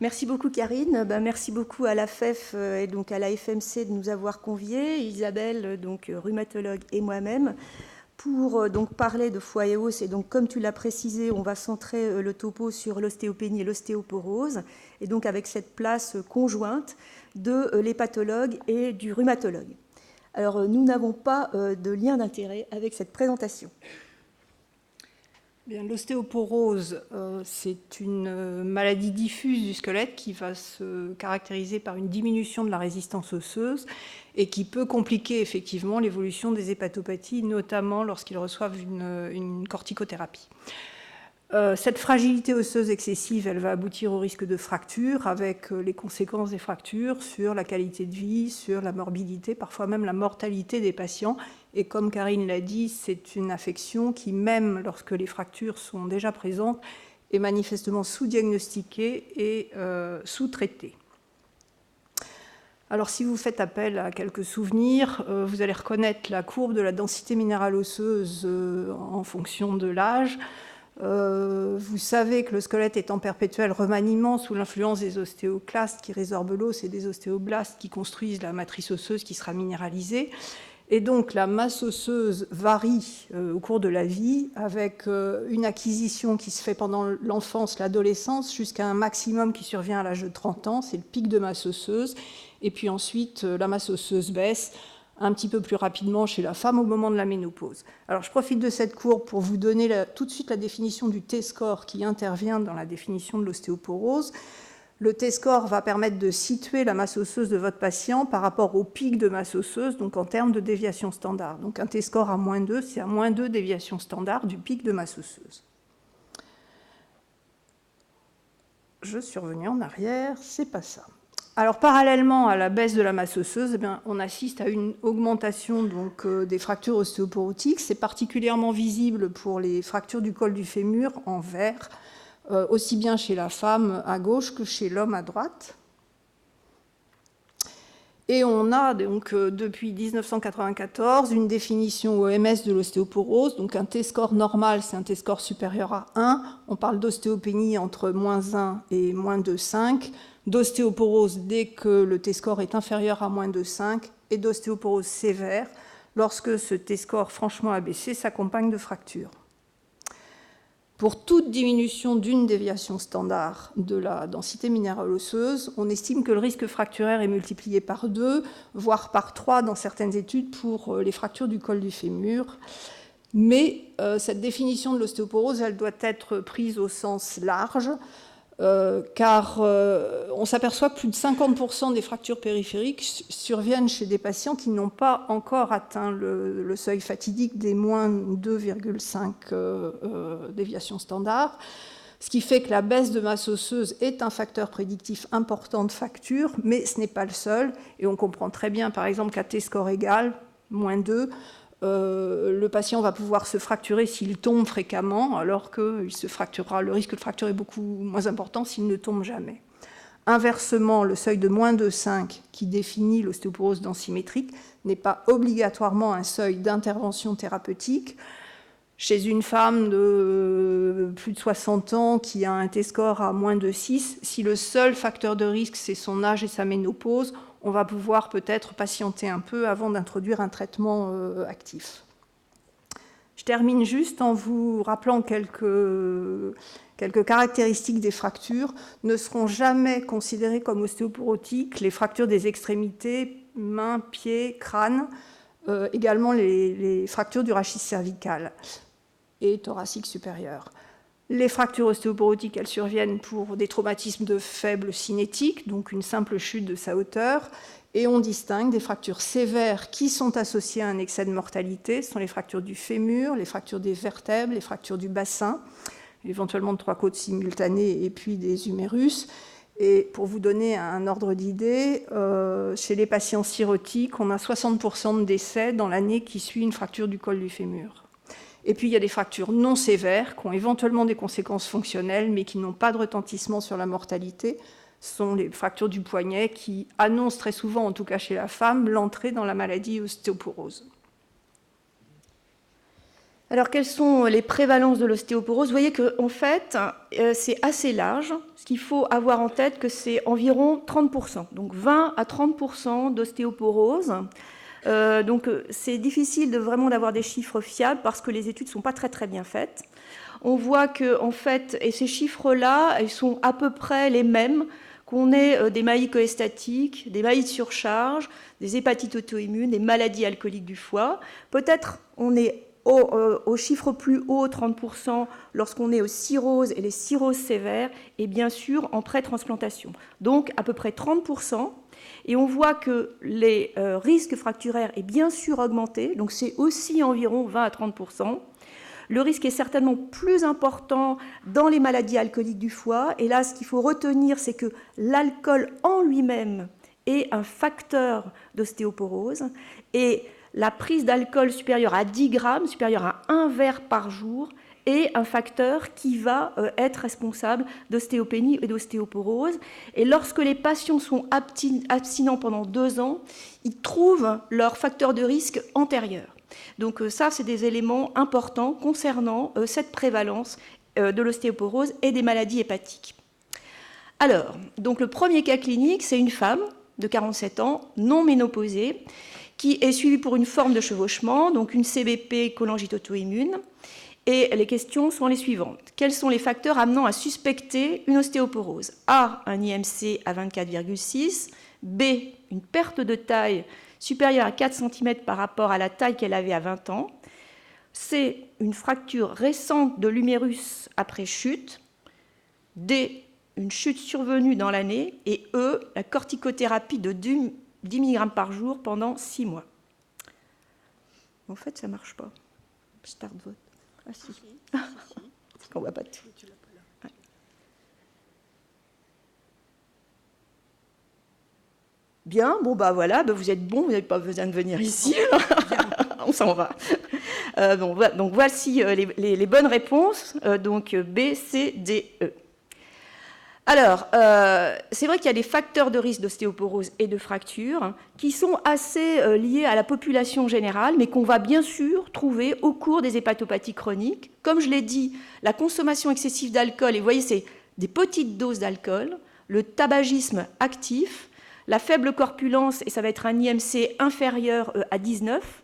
Merci beaucoup Karine, merci beaucoup à la FEF et donc à la FMC de nous avoir conviés, Isabelle, donc rhumatologue, et moi-même, pour donc parler de foie et os. Et donc comme tu l'as précisé, on va centrer le topo sur l'ostéopénie et l'ostéoporose, et donc avec cette place conjointe de l'hépatologue et du rhumatologue. Alors nous n'avons pas de lien d'intérêt avec cette présentation. L'ostéoporose, c'est une maladie diffuse du squelette qui va se caractériser par une diminution de la résistance osseuse et qui peut compliquer effectivement l'évolution des hépatopathies, notamment lorsqu'ils reçoivent une corticothérapie. Cette fragilité osseuse excessive, elle va aboutir au risque de fracture, avec les conséquences des fractures sur la qualité de vie, sur la morbidité, parfois même la mortalité des patients. Et comme Karine l'a dit, c'est une affection qui, même lorsque les fractures sont déjà présentes, est manifestement sous-diagnostiquée et sous-traitée. Alors, si vous faites appel à quelques souvenirs, vous allez reconnaître la courbe de la densité minérale osseuse en fonction de l'âge. Vous savez que le squelette est en perpétuel remaniement sous l'influence des ostéoclastes qui résorbent l'os et des ostéoblastes qui construisent la matrice osseuse qui sera minéralisée. Et donc la masse osseuse varie au cours de la vie avec une acquisition qui se fait pendant l'enfance, l'adolescence, jusqu'à un maximum qui survient à l'âge de 30 ans, c'est le pic de masse osseuse. Et puis ensuite, la masse osseuse baisse un petit peu plus rapidement chez la femme au moment de la ménopause. Alors je profite de cette courbe pour vous donner tout de suite la définition du T-score qui intervient dans la définition de l'ostéoporose. Le T-score va permettre de situer la masse osseuse de votre patient par rapport au pic de masse osseuse, donc en termes de déviation standard. Donc un T-score à -2, c'est à -2 déviation standard du pic de masse osseuse. Je suis revenue en arrière, c'est pas ça. Alors, parallèlement à la baisse de la masse osseuse, on assiste à une augmentation donc, des fractures ostéoporotiques. C'est particulièrement visible pour les fractures du col du fémur en vert, aussi bien chez la femme à gauche que chez l'homme à droite. Et on a donc depuis 1994 une définition OMS de l'ostéoporose. Donc un T-score normal, c'est un T-score supérieur à 1. On parle d'ostéopénie entre -1 et -2,5. D'ostéoporose dès que le T-score est inférieur à -2,5. Et d'ostéoporose sévère lorsque ce T-score franchement abaissé s'accompagne de fractures. Pour toute diminution d'une déviation standard de la densité minérale osseuse, on estime que le risque fracturaire est multiplié par 2, voire par 3 dans certaines études pour les fractures du col du fémur. Mais cette définition de l'ostéoporose, elle doit être prise au sens large, car on s'aperçoit que plus de 50% des fractures périphériques surviennent chez des patients qui n'ont pas encore atteint le seuil fatidique des -2,5 déviations standard, ce qui fait que la baisse de masse osseuse est un facteur prédictif important de fracture, mais ce n'est pas le seul, et on comprend très bien par exemple qu'à T-score égal, -2, le patient va pouvoir se fracturer s'il tombe fréquemment, alors qu'il se fracturera. Le risque de fracture est beaucoup moins important s'il ne tombe jamais. Inversement, le seuil de -2,5 qui définit l'ostéoporose densimétrique n'est pas obligatoirement un seuil d'intervention thérapeutique. Chez une femme de plus de 60 ans qui a un T-score à -2,6, si le seul facteur de risque c'est son âge et sa ménopause, on va pouvoir peut-être patienter un peu avant d'introduire un traitement actif. Je termine juste en vous rappelant quelques caractéristiques des fractures. Ne seront jamais considérées comme ostéoporotiques les fractures des extrémités, mains, pieds, crâne, également les fractures du rachis cervical et thoracique supérieur. Les fractures ostéoporotiques, elles surviennent pour des traumatismes de faible cinétique, donc une simple chute de sa hauteur, et on distingue des fractures sévères qui sont associées à un excès de mortalité. Ce sont les fractures du fémur, les fractures des vertèbres, les fractures du bassin, éventuellement de 3 côtes simultanées, et puis des humérus. Et pour vous donner un ordre d'idée, chez les patients cirrhotiques, on a 60% de décès dans l'année qui suit une fracture du col du fémur. Et puis il y a des fractures non sévères qui ont éventuellement des conséquences fonctionnelles mais qui n'ont pas de retentissement sur la mortalité. Ce sont les fractures du poignet qui annoncent très souvent, en tout cas chez la femme, l'entrée dans la maladie ostéoporose. Alors, quelles sont les prévalences de l'ostéoporose? Vous voyez qu'en fait, c'est assez large. Ce qu'il faut avoir en tête, que c'est environ 30%, donc 20 à 30% d'ostéoporose. Donc, c'est difficile vraiment d'avoir des chiffres fiables parce que les études ne sont pas très, très bien faites. On voit que, en fait, et ces chiffres-là, ils sont à peu près les mêmes qu'on ait des maïs cholestatiques, des maïs de surcharge, des hépatites auto-immunes, des maladies alcooliques du foie. Peut-être on est au chiffre plus haut, 30%, lorsqu'on est aux cirrhoses et les cirrhoses sévères, et bien sûr en pré-transplantation. Donc à peu près 30%. Et on voit que les risques fracturaires est bien sûr augmenté, donc c'est aussi environ 20 à 30%. Le risque est certainement plus important dans les maladies alcooliques du foie. Et là, ce qu'il faut retenir, c'est que l'alcool en lui-même est un facteur d'ostéoporose. Et la prise d'alcool supérieure à 10 grammes, supérieure à 1 verre par jour, est un facteur qui va être responsable d'ostéopénie et d'ostéoporose. Et lorsque les patients sont abstinents pendant 2 ans, ils trouvent leur facteur de risque antérieur. Donc ça, c'est des éléments importants concernant cette prévalence de l'ostéoporose et des maladies hépatiques. Alors, donc le premier cas clinique, c'est une femme de 47 ans, non ménopausée, qui est suivie pour une forme de chevauchement, donc une CBP cholangite auto-immune. Et les questions sont les suivantes. Quels sont les facteurs amenant à suspecter une ostéoporose? A, un IMC à 24,6. B, une perte de taille supérieure à 4 cm par rapport à la taille qu'elle avait à 20 ans. C, une fracture récente de l'humérus après chute. D, une chute survenue dans l'année. Et E, la corticothérapie de 10 mg par jour pendant 6 mois. En fait, ça ne marche pas. Start vote. Ah si. On ne voit pas tout. Ouais. Bien, bon bah voilà, bah vous êtes bon, vous n'avez pas besoin de venir ici. On s'en va. Donc voici les bonnes réponses. Donc B, C, D, E. Alors, c'est vrai qu'il y a des facteurs de risque d'ostéoporose et de fracture qui sont assez liés à la population générale, mais qu'on va bien sûr trouver au cours des hépatopathies chroniques. Comme je l'ai dit, la consommation excessive d'alcool, et vous voyez, c'est des petites doses d'alcool, le tabagisme actif, la faible corpulence, et ça va être un IMC inférieur à 19,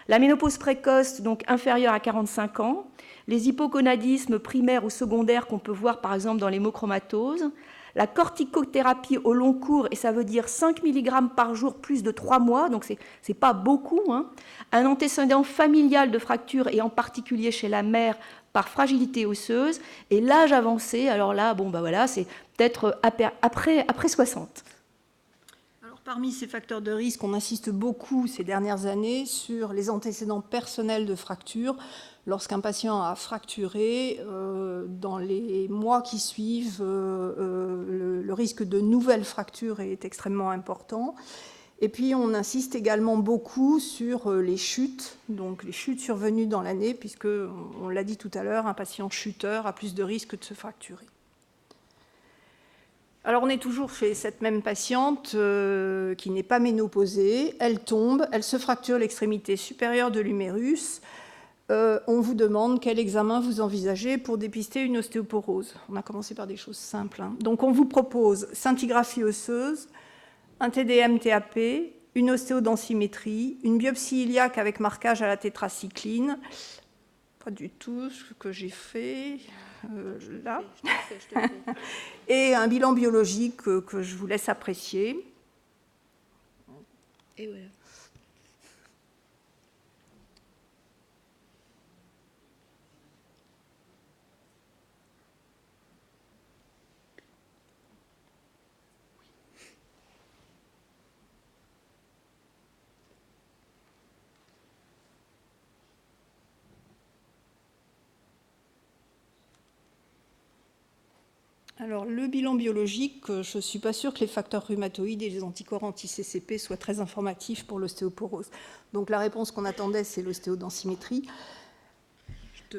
la ménopause précoce, donc inférieure à 45 ans, les hypogonadismes primaires ou secondaires qu'on peut voir par exemple dans l'hémochromatose, la corticothérapie au long cours, et ça veut dire 5 mg par jour plus de 3 mois, donc c'est pas beaucoup, hein. Un antécédent familial de fracture, et en particulier chez la mère par fragilité osseuse, et l'âge avancé, alors là, bon bah voilà, c'est peut-être après 60. Parmi ces facteurs de risque, on insiste beaucoup ces dernières années sur les antécédents personnels de fracture. Lorsqu'un patient a fracturé, dans les mois qui suivent, le risque de nouvelles fractures est extrêmement important. Et puis on insiste également beaucoup sur les chutes, donc les chutes survenues dans l'année, puisque, on l'a dit tout à l'heure, un patient chuteur a plus de risque de se fracturer. Alors on est toujours chez cette même patiente qui n'est pas ménopausée, elle tombe, elle se fracture l'extrémité supérieure de l'humérus. On vous demande quel examen vous envisagez pour dépister une ostéoporose. On a commencé par des choses simples, hein. Donc on vous propose scintigraphie osseuse, un TDM-TAP, une ostéodensimétrie, une biopsie iliaque avec marquage à la tétracycline. Pas du tout ce que j'ai fait là. Je te fais. Et un bilan biologique que je vous laisse apprécier. Et voilà. Alors, le bilan biologique, je ne suis pas sûre que les facteurs rhumatoïdes et les anticorps anti-CCP soient très informatifs pour l'ostéoporose. Donc, la réponse qu'on attendait, c'est l'ostéodensimétrie.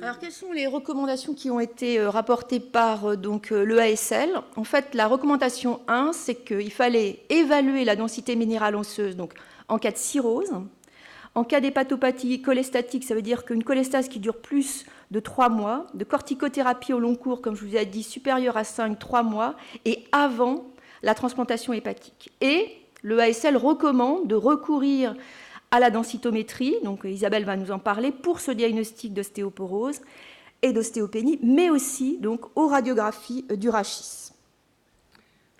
Alors, quelles sont les recommandations qui ont été rapportées par l'EASL? En fait, la recommandation 1, c'est qu'il fallait évaluer la densité minérale osseuse donc, en cas de cirrhose. En cas d'hépatopathie cholestatique, ça veut dire qu'une cholestase qui dure plus de 3 mois, de corticothérapie au long cours, comme je vous ai dit, supérieure à 3 mois, et avant la transplantation hépatique. Et le ASL recommande de recourir à la densitométrie, donc Isabelle va nous en parler, pour ce diagnostic d'ostéoporose et d'ostéopénie, mais aussi donc aux radiographies du rachis.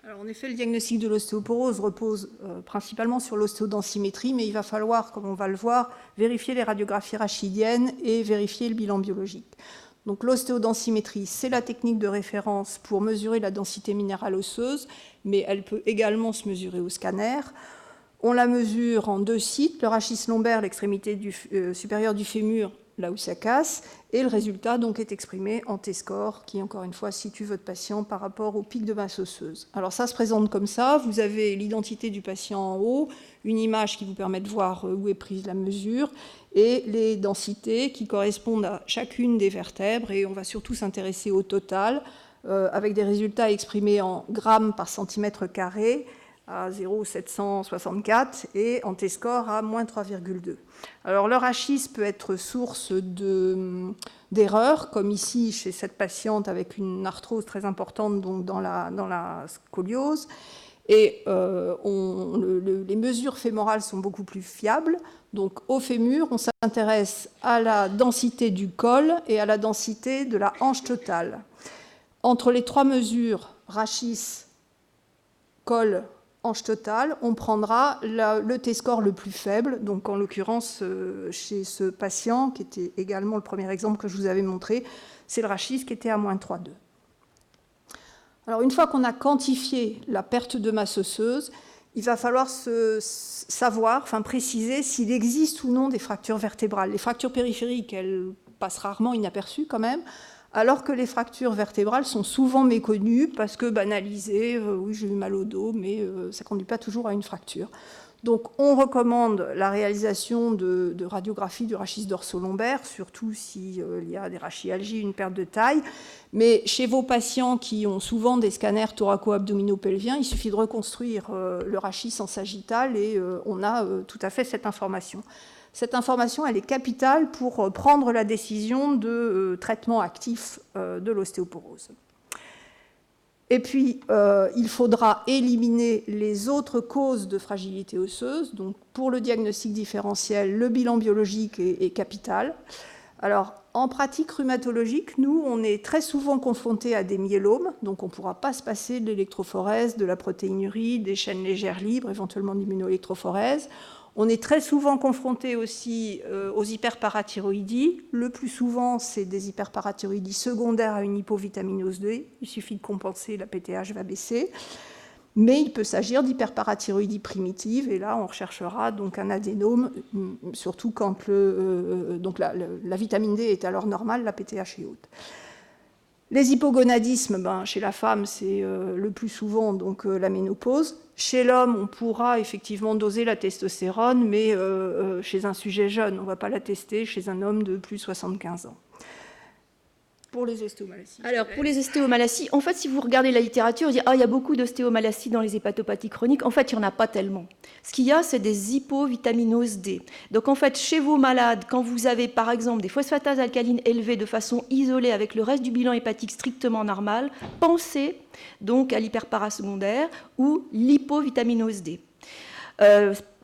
Alors, en effet, le diagnostic de l'ostéoporose repose principalement sur l'ostéodensimétrie, mais il va falloir, comme on va le voir, vérifier les radiographies rachidiennes et vérifier le bilan biologique. Donc l'ostéodensimétrie, c'est la technique de référence pour mesurer la densité minérale osseuse, mais elle peut également se mesurer au scanner. On la mesure en 2 sites, le rachis lombaire, l'extrémité supérieure du fémur, là où ça casse, et le résultat donc est exprimé en T-score, qui encore une fois situe votre patient par rapport au pic de masse osseuse. Alors ça se présente comme ça, vous avez l'identité du patient en haut, une image qui vous permet de voir où est prise la mesure, et les densités qui correspondent à chacune des vertèbres, et on va surtout s'intéresser au total, avec des résultats exprimés en grammes par centimètre carré, à 0,764 et en T-score à moins 3,2. Alors le rachis peut être source d'erreurs, comme ici chez cette patiente avec une arthrose très importante donc dans la scoliose. Et les mesures fémorales sont beaucoup plus fiables. Donc au fémur, on s'intéresse à la densité du col et à la densité de la hanche totale. Entre les 3 mesures, rachis, col, hanche totale, on prendra le T-score le plus faible, donc en l'occurrence chez ce patient, qui était également le premier exemple que je vous avais montré, c'est le rachis qui était à moins 3,2. Alors une fois qu'on a quantifié la perte de masse osseuse, il va falloir préciser s'il existe ou non des fractures vertébrales. Les fractures périphériques, elles passent rarement inaperçues quand même, alors que les fractures vertébrales sont souvent méconnues parce que banalisées, oui j'ai eu mal au dos, mais ça ne conduit pas toujours à une fracture. Donc on recommande la réalisation de radiographie du rachis dorso-lombaire, surtout s'il y a des rachialgies, une perte de taille. Mais chez vos patients qui ont souvent des scanners thoraco-abdominopelviens, il suffit de reconstruire le rachis en sagittal et on a tout à fait cette information. Cette information, elle est capitale pour prendre la décision de traitement actif de l'ostéoporose. Et puis, il faudra éliminer les autres causes de fragilité osseuse. Donc, pour le diagnostic différentiel, le bilan biologique est capital. Alors, en pratique rhumatologique, nous, on est très souvent confrontés à des myélomes, donc on ne pourra pas se passer de l'électrophorèse, de la protéinurie, des chaînes légères libres, éventuellement d'immunoélectrophorèse. On est très souvent confronté aussi aux hyperparathyroïdies. Le plus souvent, c'est des hyperparathyroïdies secondaires à une hypovitaminose D. Il suffit de compenser, la PTH va baisser. Mais il peut s'agir d'hyperparathyroïdie primitive, et là, on recherchera donc un adénome, surtout quand la vitamine D est alors normale, la PTH est haute. Les hypogonadismes, chez la femme, c'est le plus souvent donc, la ménopause. Chez l'homme, on pourra effectivement doser la testostérone, mais chez un sujet jeune, on ne va pas la tester chez un homme de plus de 75 ans. Pour les ostéomalacies. Alors, pour les ostéomalacies, en fait, si vous regardez la littérature, on dit il y a beaucoup d'ostéomalacies dans les hépatopathies chroniques. En fait, il n'y en a pas tellement. Ce qu'il y a, c'est des hypovitaminoses D. Donc, en fait, chez vos malades, quand vous avez, par exemple, des phosphatases alcalines élevées de façon isolée avec le reste du bilan hépatique strictement normal, pensez donc à l'hyperparasecondaire ou l'hypovitaminose D.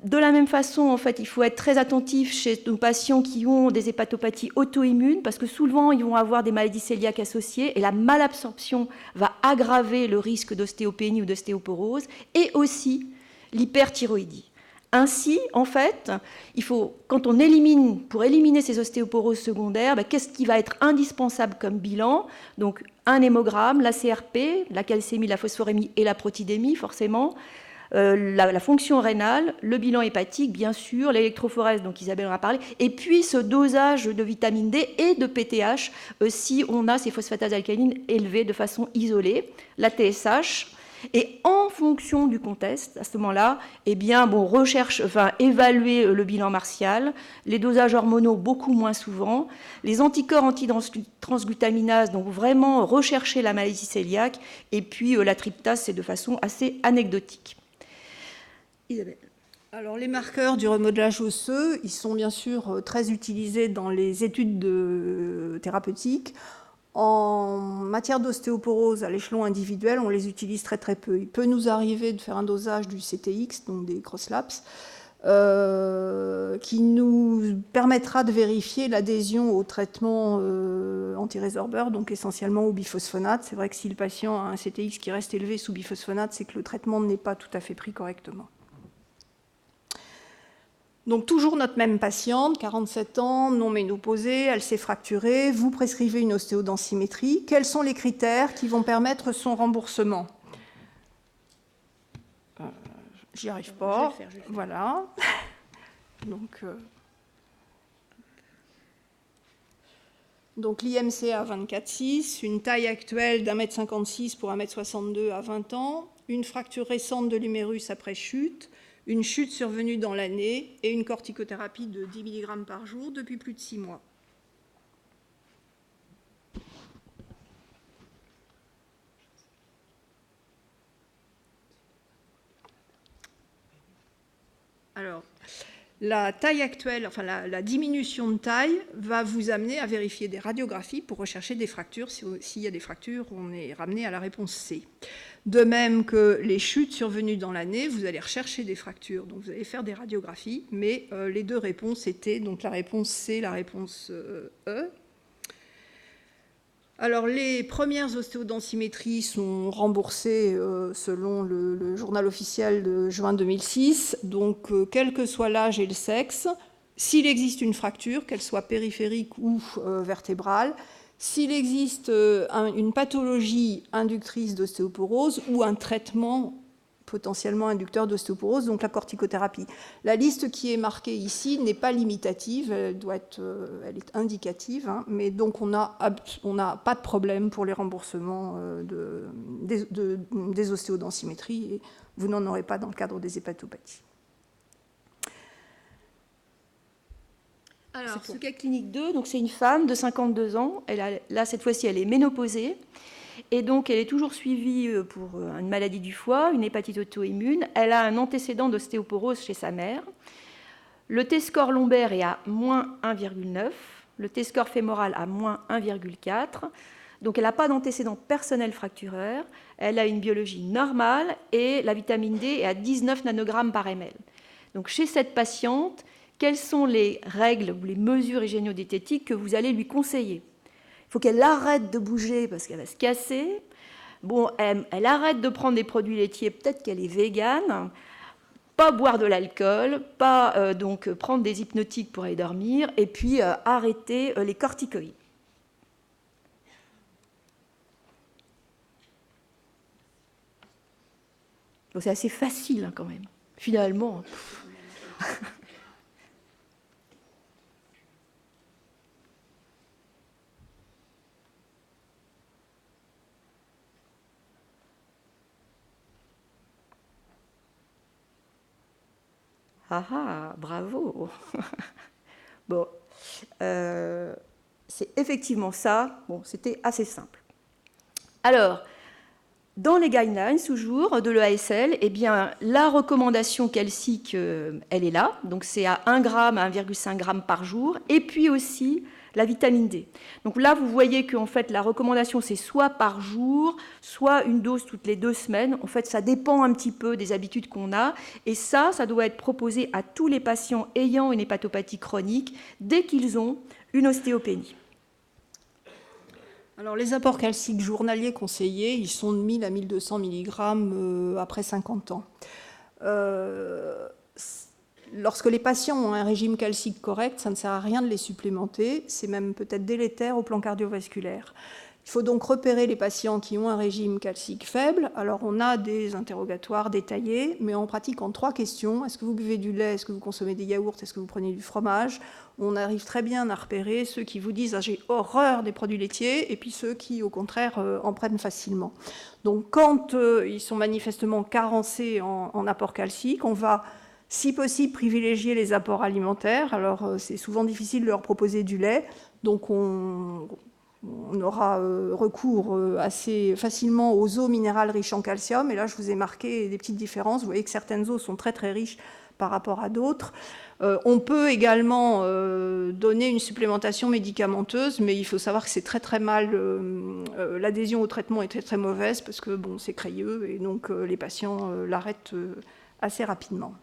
De la même façon, en fait, il faut être très attentif chez nos patients qui ont des hépatopathies auto-immunes, parce que souvent, ils vont avoir des maladies cœliaques associées, et la malabsorption va aggraver le risque d'ostéopénie ou d'ostéoporose, et aussi l'hyperthyroïdie. Ainsi, en fait, il faut, pour éliminer ces ostéoporoses secondaires, qu'est-ce qui va être indispensable comme bilan? Donc, un hémogramme, la CRP, la calcémie, la phosphorémie et la protidémie, forcément, la fonction rénale, le bilan hépatique, bien sûr, l'électrophorèse, donc Isabelle en a parlé, et puis ce dosage de vitamine D et de PTH si on a ces phosphatases alcalines élevées de façon isolée, la TSH. Et en fonction du contexte, à ce moment-là, évaluer le bilan martial, les dosages hormonaux beaucoup moins souvent, les anticorps antitransglutaminase, donc vraiment rechercher la maladie cœliaque, et puis la tryptase, c'est de façon assez anecdotique. Isabelle. Alors, les marqueurs du remodelage osseux, ils sont bien sûr très utilisés dans les études thérapeutiques. En matière d'ostéoporose à l'échelon individuel, on les utilise très très peu. Il peut nous arriver de faire un dosage du CTX, donc des cross-laps, qui nous permettra de vérifier l'adhésion au traitement antirésorbeur, donc essentiellement au biphosphonate. C'est vrai que si le patient a un CTX qui reste élevé sous biphosphonate, c'est que le traitement n'est pas tout à fait pris correctement. Donc toujours notre même patiente, 47 ans, non ménopausée, elle s'est fracturée, vous prescrivez une ostéodensimétrie. Quels sont les critères qui vont permettre son remboursement? J'y arrive pas. Je vais le faire. Voilà. Donc l'IMC à 24,6, une taille actuelle d'1,56 m pour 1,62 m à 20 ans, une fracture récente de l'humérus après chute, une chute survenue dans l'année et une corticothérapie de 10 mg par jour depuis plus de 6 mois. Alors, la taille actuelle, enfin la diminution de taille va vous amener à vérifier des radiographies pour rechercher des fractures. S'il y a des fractures, on est ramené à la réponse C. De même que les chutes survenues dans l'année, vous allez rechercher des fractures. Donc vous allez faire des radiographies, mais les deux réponses étaient donc la réponse C, la réponse E. Alors, les premières ostéodensimétries sont remboursées selon le journal officiel de juin 2006. Donc, quel que soit l'âge et le sexe, s'il existe une fracture, qu'elle soit périphérique ou vertébrale, s'il existe une pathologie inductrice d'ostéoporose ou un traitement potentiellement inducteur d'ostéoporose, donc la corticothérapie. La liste qui est marquée ici n'est pas limitative, elle est indicative, hein, mais donc on n'a pas de problème pour les remboursements des ostéodensimétries, et vous n'en aurez pas dans le cadre des hépatopathies. Alors, ce cas clinique 2, donc c'est une femme de 52 ans, là cette fois-ci elle est ménopausée, et donc elle est toujours suivie pour une maladie du foie, une hépatite auto-immune. Elle a un antécédent d'ostéoporose chez sa mère. Le T-score lombaire est à moins 1,9, le T-score fémoral à moins 1,4. Donc elle n'a pas d'antécédent personnel fractureur, elle a une biologie normale et la vitamine D est à 19 nanogrammes par ml. Donc chez cette patiente, quelles sont les règles ou les mesures hygiéno-diététiques que vous allez lui conseiller? Il faut qu'elle arrête de bouger parce qu'elle va se casser. Bon, elle arrête de prendre des produits laitiers, peut-être qu'elle est végane. Pas boire de l'alcool, pas donc prendre des hypnotiques pour aller dormir, et puis arrêter les corticoïdes. Donc c'est assez facile hein, quand même, finalement. Ah ah, bravo. Bon, c'est effectivement ça. Bon, c'était assez simple. Alors, dans les guidelines, toujours, de l'EASL, eh bien, la recommandation calcique, elle est là. Donc, c'est à 1 g à 1,5 g par jour. Et puis aussi, la vitamine D. Donc là, vous voyez qu'en fait, la recommandation, c'est soit par jour, soit une dose toutes les 2 semaines. En fait, ça dépend un petit peu des habitudes qu'on a. Et ça doit être proposé à tous les patients ayant une hépatopathie chronique dès qu'ils ont une ostéopénie. Alors, les apports calciques journaliers conseillés, ils sont de 1000 à 1200 mg après 50 ans. Lorsque les patients ont un régime calcique correct, ça ne sert à rien de les supplémenter, c'est même peut-être délétère au plan cardiovasculaire. Il faut donc repérer les patients qui ont un régime calcique faible. Alors on a des interrogatoires détaillés, mais on pratique en 3 questions. Est-ce que vous buvez du lait? Est-ce que vous consommez des yaourts? Est-ce que vous prenez du fromage? On arrive très bien à repérer ceux qui vous disent « j'ai horreur des produits laitiers » et puis ceux qui, au contraire, en prennent facilement. Donc quand ils sont manifestement carencés en apport calcique, on va si possible, privilégier les apports alimentaires. Alors, c'est souvent difficile de leur proposer du lait. Donc, on on aura recours assez facilement aux eaux minérales riches en calcium. Et là, je vous ai marqué des petites différences. Vous voyez que certaines eaux sont très très riches par rapport à d'autres. On peut également donner une supplémentation médicamenteuse, mais il faut savoir que c'est très très mal, l'adhésion au traitement est très très mauvaise parce que bon, c'est crayeux et donc les patients l'arrêtent assez rapidement.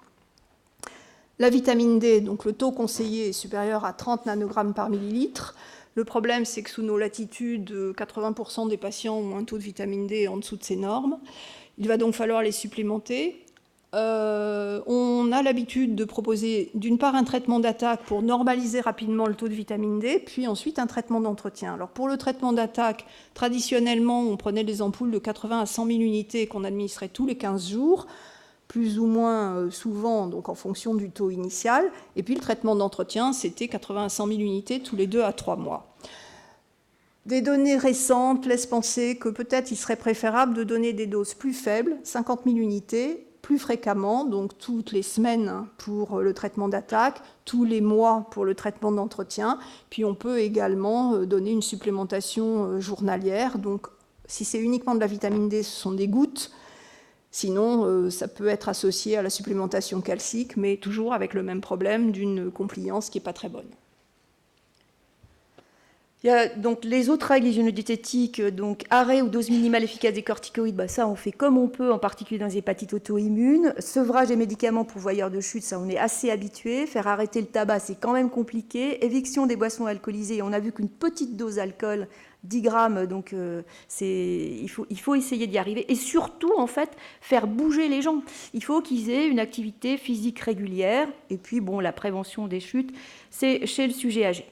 La vitamine D, donc le taux conseillé est supérieur à 30 nanogrammes par millilitre. Le problème, c'est que sous nos latitudes, 80% des patients ont un taux de vitamine D en dessous de ces normes. Il va donc falloir les supplémenter. On a l'habitude de proposer d'une part un traitement d'attaque pour normaliser rapidement le taux de vitamine D, puis ensuite un traitement d'entretien. Alors pour le traitement d'attaque, traditionnellement, on prenait des ampoules de 80 à 100 000 unités qu'on administrait tous les 15 jours, plus ou moins souvent, donc en fonction du taux initial. Et puis le traitement d'entretien, c'était 80 à 100 000 unités tous les 2 à 3 mois. Des données récentes laissent penser que peut-être il serait préférable de donner des doses plus faibles, 50 000 unités, plus fréquemment, donc toutes les semaines pour le traitement d'attaque, tous les mois pour le traitement d'entretien. Puis on peut également donner une supplémentation journalière. Donc si c'est uniquement de la vitamine D, ce sont des gouttes. Sinon, ça peut être associé à la supplémentation calcique, mais toujours avec le même problème d'une compliance qui n'est pas très bonne. Il y a donc les autres règles hygiéno-diététiques, donc arrêt ou dose minimale efficace des corticoïdes, ça on fait comme on peut, en particulier dans les hépatites auto-immunes. Sevrage des médicaments pourvoyeurs de chute, ça on est assez habitué. Faire arrêter le tabac, c'est quand même compliqué. Éviction des boissons alcoolisées, on a vu qu'une petite dose d'alcool, 10 grammes, donc il faut essayer d'y arriver. Et surtout, en fait, faire bouger les gens. Il faut qu'ils aient une activité physique régulière. Et puis, bon, la prévention des chutes, c'est chez le sujet âgé.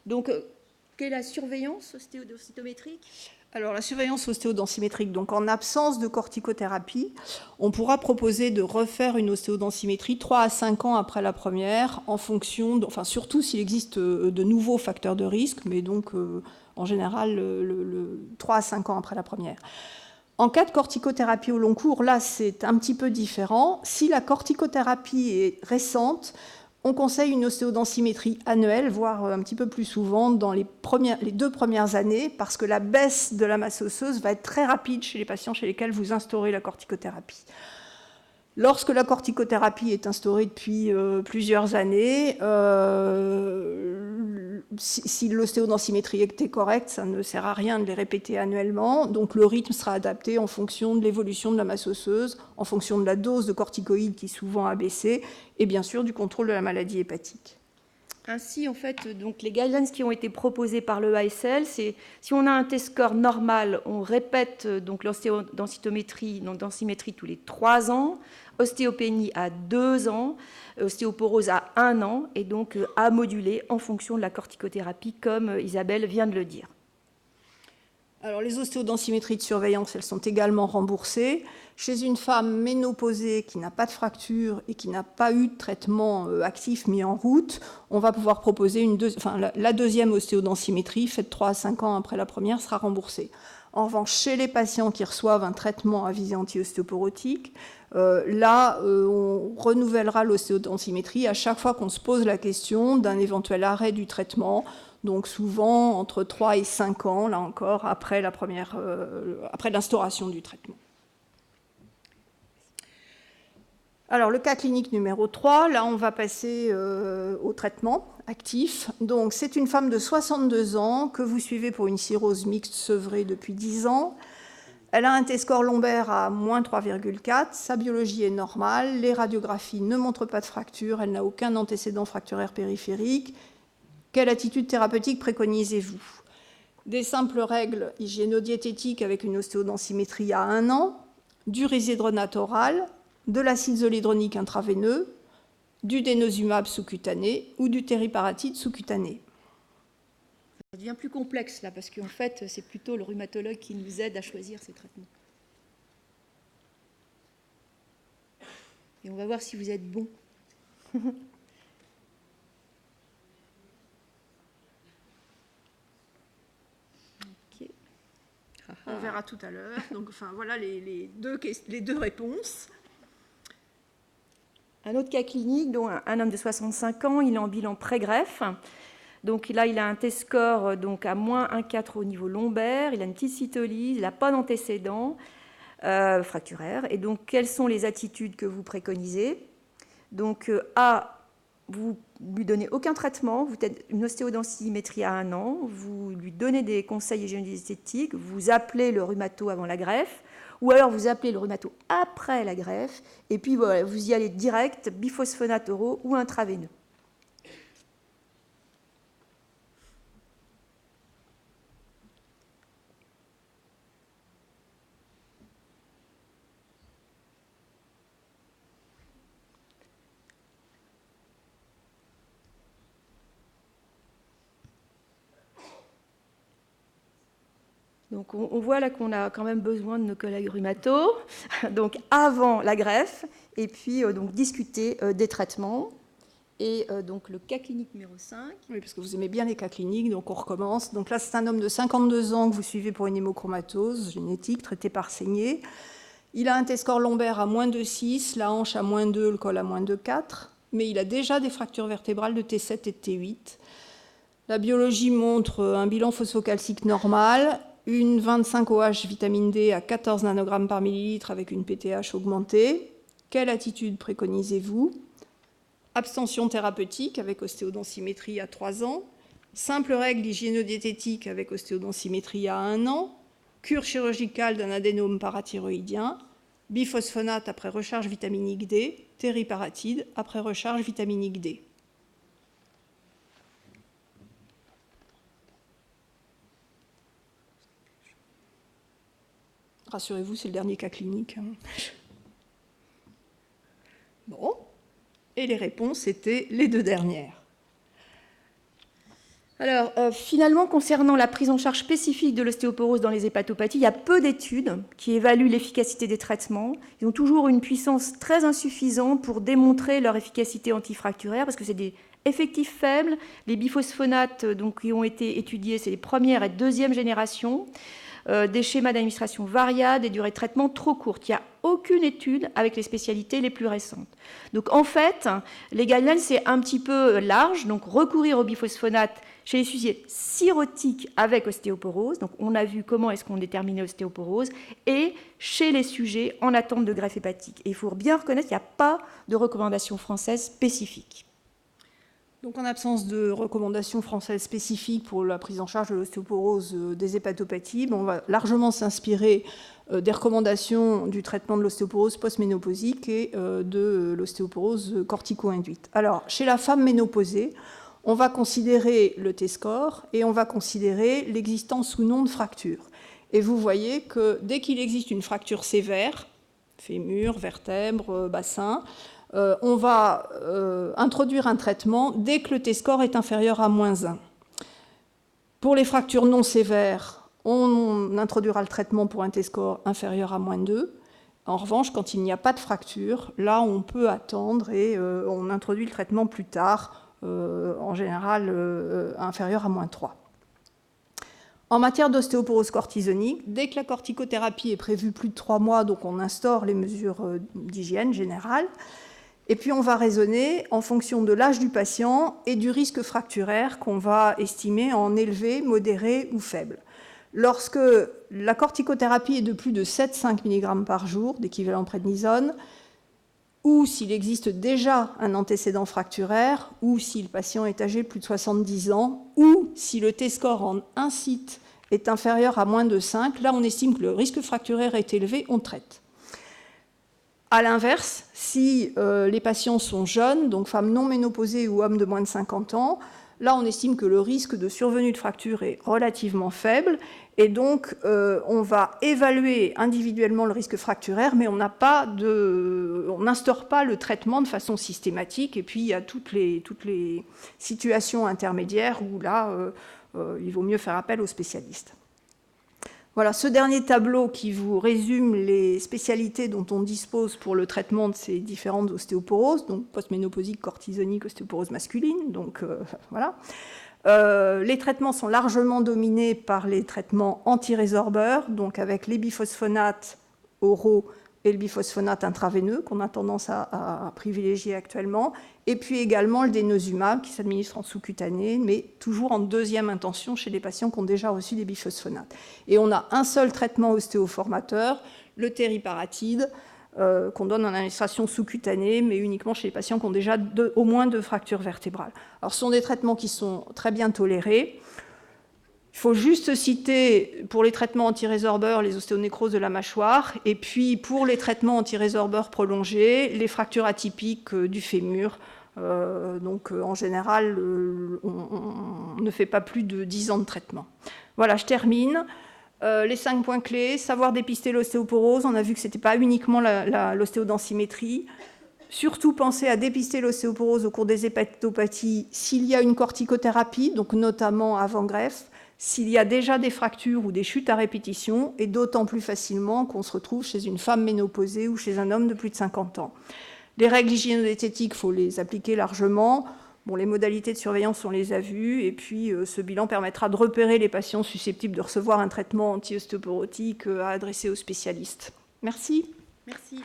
Donc, quelle est la surveillance ostéodensitométrique ? Alors, la surveillance ostéodensimétrique, donc en absence de corticothérapie, on pourra proposer de refaire une ostéodensimétrie 3 à 5 ans après la première, en fonction, enfin surtout s'il existe de nouveaux facteurs de risque, mais donc en général 3 à 5 ans après la première. En cas de corticothérapie au long cours, là c'est un petit peu différent. Si la corticothérapie est récente, on conseille une ostéodensimétrie annuelle, voire un petit peu plus souvent dans les 2 premières années, parce que la baisse de la masse osseuse va être très rapide chez les patients chez lesquels vous instaurez la corticothérapie. Lorsque la corticothérapie est instaurée depuis plusieurs années, si l'ostéodensimétrie était correcte, ça ne sert à rien de les répéter annuellement. Donc le rythme sera adapté en fonction de l'évolution de la masse osseuse, en fonction de la dose de corticoïdes qui souvent a baissé, et bien sûr du contrôle de la maladie hépatique. Ainsi, en fait, donc, les guidelines qui ont été proposées par le ASL, c'est si on a un T-score normal, on répète donc l'ostéodensimétrie tous les 3 ans, ostéopénie à 2 ans, ostéoporose à 1 an, et donc à moduler en fonction de la corticothérapie, comme Isabelle vient de le dire. Alors, les ostéodensimétries de surveillance, elles sont également remboursées. Chez une femme ménopausée qui n'a pas de fracture et qui n'a pas eu de traitement actif mis en route, on va pouvoir proposer la deuxième ostéodensimétrie, faite 3 à 5 ans après la première, sera remboursée. En revanche, chez les patients qui reçoivent un traitement à visée anti-ostéoporotique, on renouvellera l'ostéodensimétrie à chaque fois qu'on se pose la question d'un éventuel arrêt du traitement. Donc souvent entre 3 et 5 ans, là encore, après l'instauration du traitement. Alors le cas clinique numéro 3, là on va passer au traitement actif. Donc c'est une femme de 62 ans que vous suivez pour une cirrhose mixte sevrée depuis 10 ans. Elle a un T-score lombaire à moins 3,4, sa biologie est normale, les radiographies ne montrent pas de fracture, elle n'a aucun antécédent fracturaire périphérique. Quelle attitude thérapeutique préconisez-vous ? Des simples règles hygiéno-diététiques avec une ostéodensimétrie à 1 an, du risédronate oral, de l'acide zoledronique intraveineux, du denosumab sous-cutané ou du tériparatide sous-cutané. Ça devient plus complexe là, parce qu'en fait, c'est plutôt le rhumatologue qui nous aide à choisir ces traitements. Et on va voir si vous êtes bon. On verra tout à l'heure. Donc, voilà les deux réponses. Un autre cas clinique, dont un homme de 65 ans, il est en bilan pré-greffe. Donc là, il a un T-score donc à moins 1,4 au niveau lombaire, il a une petite cytolyse, il n'a pas d'antécédent fracturaire. Et donc, quelles sont les attitudes que vous préconisez? Donc, A, vous lui donnez aucun traitement, vous faites une ostéodensitométrie à 1 an, vous lui donnez des conseils hygiéno-diététiques, vous appelez le rhumato avant la greffe, ou alors vous appelez le rhumato après la greffe, et puis voilà, vous y allez direct, biphosphonate oraux ou intraveineux. Donc on voit là qu'on a quand même besoin de nos collègues rhumato, donc avant la greffe, et puis donc discuter des traitements. Et donc le cas clinique numéro 5. Oui, parce que vous aimez bien les cas cliniques, donc on recommence. Donc là, c'est un homme de 52 ans que vous suivez pour une hémochromatose génétique traité par saignée. Il a un T-score lombaire à moins 2,6, la hanche à moins 2, le col à moins 2,4, mais il a déjà des fractures vertébrales de T7 et de T8. La biologie montre un bilan phosphocalcique normal, une 25 OH vitamine D à 14 nanogrammes par millilitre avec une PTH augmentée. Quelle attitude préconisez-vous? Abstention thérapeutique avec ostéodensitométrie à 3 ans, simple règle hygiéno-diététique avec ostéodensitométrie à 1 an, cure chirurgicale d'un adénome parathyroïdien, biphosphonate après recharge vitaminique D, tériparatide après recharge vitaminique D. Rassurez-vous, c'est le dernier cas clinique. Bon. Et les réponses étaient les deux dernières. Alors, finalement, concernant la prise en charge spécifique de l'ostéoporose dans les hépatopathies, il y a peu d'études qui évaluent l'efficacité des traitements. Ils ont toujours une puissance très insuffisante pour démontrer leur efficacité antifracturaire, parce que c'est des effectifs faibles. Les biphosphonates donc, qui ont été étudiés, c'est les première et deuxième générations. Des schémas d'administration variables, des durées de traitement trop courtes. Il n'y a aucune étude avec les spécialités les plus récentes. Donc en fait, les guidelines, c'est un petit peu large. Donc recourir au biphosphonate chez les sujets cirrhotiques avec ostéoporose. Donc on a vu comment est-ce qu'on déterminait l'ostéoporose. Et chez les sujets en attente de greffe hépatique. Et il faut bien reconnaître qu'il n'y a pas de recommandation française spécifique. Donc en absence de recommandations françaises spécifiques pour la prise en charge de l'ostéoporose des hépatopathies, on va largement s'inspirer des recommandations du traitement de l'ostéoporose post-ménopausique et de l'ostéoporose cortico-induite. Alors, chez la femme ménopausée, on va considérer le T-score et on va considérer l'existence ou non de fracture. Et vous voyez que dès qu'il existe une fracture sévère, fémur, vertèbre, bassin, on va introduire un traitement dès que le T-score est inférieur à moins 1. Pour les fractures non sévères, on introduira le traitement pour un T-score inférieur à moins 2. En revanche, quand il n'y a pas de fracture, là, on peut attendre et on introduit le traitement plus tard, en général inférieur à moins 3. En matière d'ostéoporose cortisonique, dès que la corticothérapie est prévue plus de 3 mois, donc on instaure les mesures d'hygiène générale. Et puis on va raisonner en fonction de l'âge du patient et du risque fracturaire qu'on va estimer en élevé, modéré ou faible. Lorsque la corticothérapie est de plus de 7,5 mg par jour d'équivalent prédnisone, ou s'il existe déjà un antécédent fracturaire, ou si le patient est âgé de plus de 70 ans, ou si le T-score en un site est inférieur à moins de 5, là on estime que le risque fracturaire est élevé, on traite. A l'inverse, si les patients sont jeunes, donc femmes non ménopausées ou hommes de moins de 50 ans, là on estime que le risque de survenue de fracture est relativement faible et donc on va évaluer individuellement le risque fracturaire, mais on n'instaure pas le traitement de façon systématique. Et puis il y a toutes les situations intermédiaires où là il vaut mieux faire appel aux spécialistes. Voilà, ce dernier tableau qui vous résume les spécialités dont on dispose pour le traitement de ces différentes ostéoporoses, donc postménopausique, cortisonique, ostéoporose masculine. Donc voilà. Les traitements sont largement dominés par les traitements antirésorbeurs, donc avec les biphosphonates oraux et le biphosphonate intraveineux, qu'on a tendance à privilégier actuellement, et puis également le denosumab, qui s'administre en sous-cutané, mais toujours en deuxième intention chez les patients qui ont déjà reçu des biphosphonates. Et on a un seul traitement ostéoformateur, le tériparatide, qu'on donne en administration sous-cutanée, mais uniquement chez les patients qui ont déjà au moins 2 fractures vertébrales. Alors, ce sont des traitements qui sont très bien tolérés. Il faut juste citer, pour les traitements antirésorbeurs, les ostéonécroses de la mâchoire, et puis pour les traitements antirésorbeurs prolongés, les fractures atypiques du fémur. Donc, en général, on ne fait pas plus de 10 ans de traitement. Voilà, je termine. Les 5 points clés, savoir dépister l'ostéoporose. On a vu que ce n'était pas uniquement l'ostéodenssymétrie. Surtout penser à dépister l'ostéoporose au cours des hépatopathies s'il y a une corticothérapie, donc notamment avant greffe, s'il y a déjà des fractures ou des chutes à répétition, et d'autant plus facilement qu'on se retrouve chez une femme ménopausée ou chez un homme de plus de 50 ans. Les règles hygiéno-diététiques, il faut les appliquer largement. Bon, les modalités de surveillance, on les a vues, et puis ce bilan permettra de repérer les patients susceptibles de recevoir un traitement anti-ostéoporotique à adresser aux spécialistes. Merci. Merci.